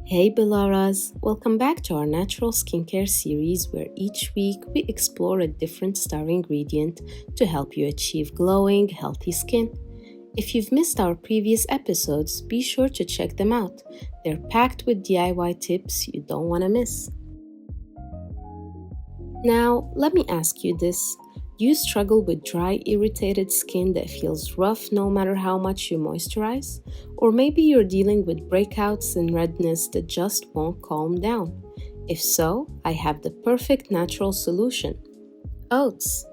Hey Bilaras, welcome back to our natural skincare series where each week we explore a different star ingredient to help you achieve glowing, healthy skin. If you've missed our previous episodes, be sure to check them out. They're packed with DIY tips you don't want to miss. Now, let me ask you this. Do you struggle with dry, irritated skin that feels rough no matter how much you moisturize? Or maybe you're dealing with breakouts and redness that just won't calm down. If so, I have the perfect natural solution. Oats.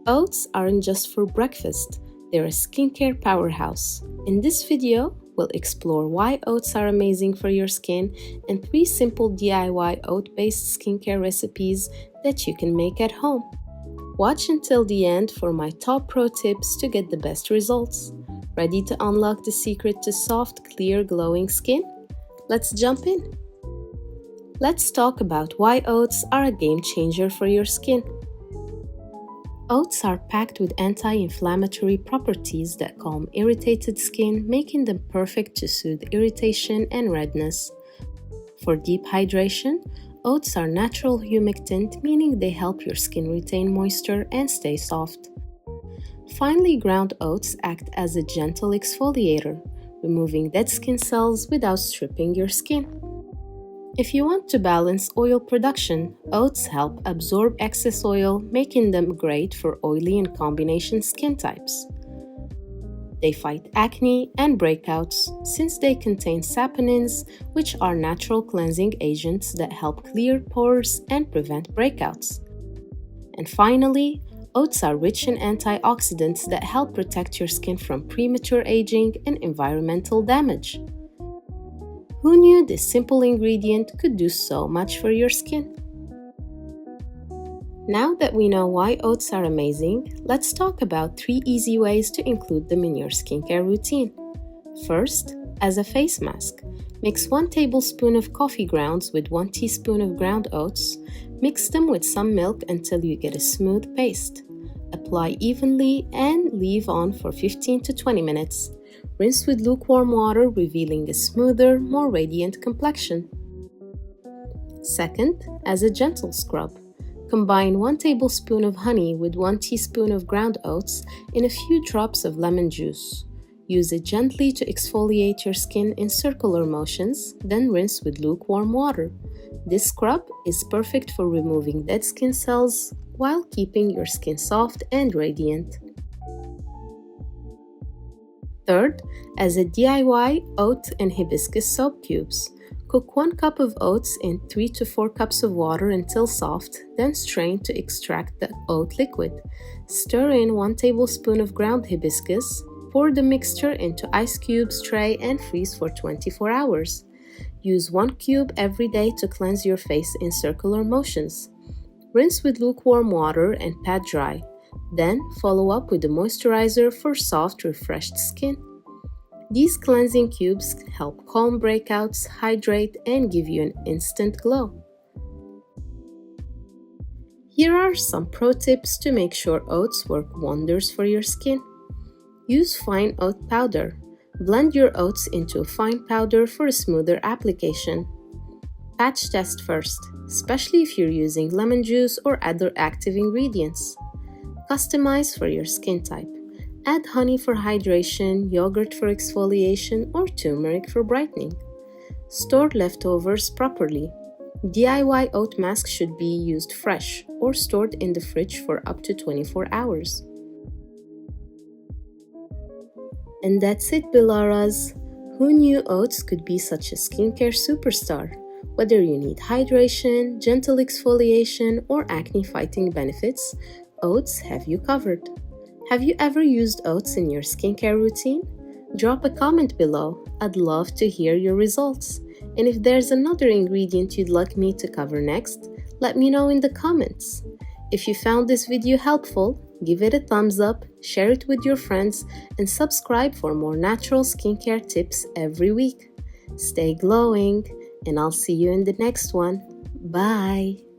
Oats aren't just for breakfast, they're a skincare powerhouse. In this video, we'll explore why oats are amazing for your skin and 3 simple DIY oat-based skincare recipes that you can make at home. Watch until the end for my top pro tips to get the best results. Ready to unlock the secret to soft, clear, glowing skin? Let's jump in. Let's talk about why oats are a game changer for your skin. Oats are packed with anti-inflammatory properties that calm irritated skin, making them perfect to soothe irritation and redness. For deep hydration, oats are natural humectant, meaning they help your skin retain moisture and stay soft. Finely ground oats act as a gentle exfoliator, removing dead skin cells without stripping your skin. If you want to balance oil production, oats help absorb excess oil, making them great for oily and combination skin types. They fight acne and breakouts since they contain saponins, which are natural cleansing agents that help clear pores and prevent breakouts. And finally, oats are rich in antioxidants that help protect your skin from premature aging and environmental damage. Who knew this simple ingredient could do so much for your skin? Now that we know why oats are amazing, let's talk about 3 easy ways to include them in your skincare routine. First, as a face mask, mix 1 tablespoon of coffee grounds with 1 teaspoon of ground oats. Mix them with some milk until you get a smooth paste. Apply evenly and leave on for 15 to 20 minutes. Rinse with lukewarm water, revealing a smoother, more radiant complexion. Second, as a gentle scrub, combine 1 tablespoon of honey with 1 teaspoon of ground oats in a few drops of lemon juice. Use it gently to exfoliate your skin in circular motions, then rinse with lukewarm water. This scrub is perfect for removing dead skin cells while keeping your skin soft and radiant. Third, as a DIY oat and hibiscus soap cubes. Cook 1 cup of oats in 3 to 4 cups of water until soft, then strain to extract the oat liquid. Stir in 1 tablespoon of ground hibiscus. Pour the mixture into ice cubes tray and freeze for 24 hours. Use 1 cube every day to cleanse your face in circular motions. Rinse with lukewarm water and pat dry. Then follow up with a moisturizer for soft, refreshed skin. These cleansing cubes help calm breakouts, hydrate, and give you an instant glow. Here are some pro tips to make sure oats work wonders for your skin. Use fine oat powder. Blend your oats into a fine powder for a smoother application. Patch test first, especially if you're using lemon juice or other active ingredients. Customize for your skin type. Add honey for hydration, yogurt for exfoliation, or turmeric for brightening. Store leftovers properly. DIY oat masks should be used fresh or stored in the fridge for up to 24 hours. And that's it, Bilaras. Who knew oats could be such a skincare superstar? Whether you need hydration, gentle exfoliation, or acne-fighting benefits, oats have you covered. Have you ever used oats in your skincare routine? Drop a comment below. I'd love to hear your results. And if there's another ingredient you'd like me to cover next, let me know in the comments. If you found this video helpful, give it a thumbs up, share it with your friends, and subscribe for more natural skincare tips every week. Stay glowing, and I'll see you in the next one. Bye!